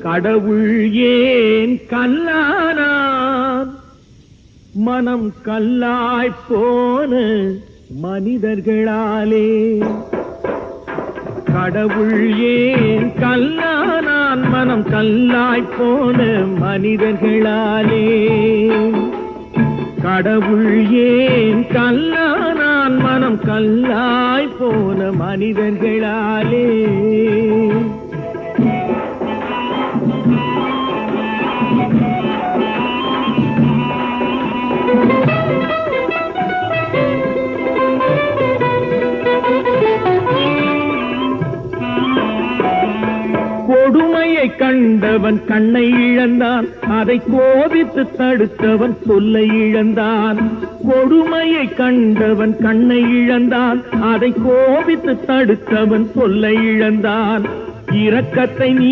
கடவுள் ஏன் கல்லானான்? மனம் கல்லாய் போன மனிதர்களாலே. கடவுள் ஏன் கல்லானான்? மனம் கல்லாய் போன மனிதர்களாலே. கடவுள் ஏன் கல்லானான்? மனம் கல்லாய் போன மனிதர்களாலே. கொடுமையை கண்டவன் கண்ணை இழந்தான், அதை கோபித்து தடுத்தவன் சொல்லை இழந்தான். கொடுமையை கண்டவன் கண்ணை இழந்தான், அதை கோபித்து தடுத்தவன் சொல்லை இழந்தான். இரக்கத்தை நீ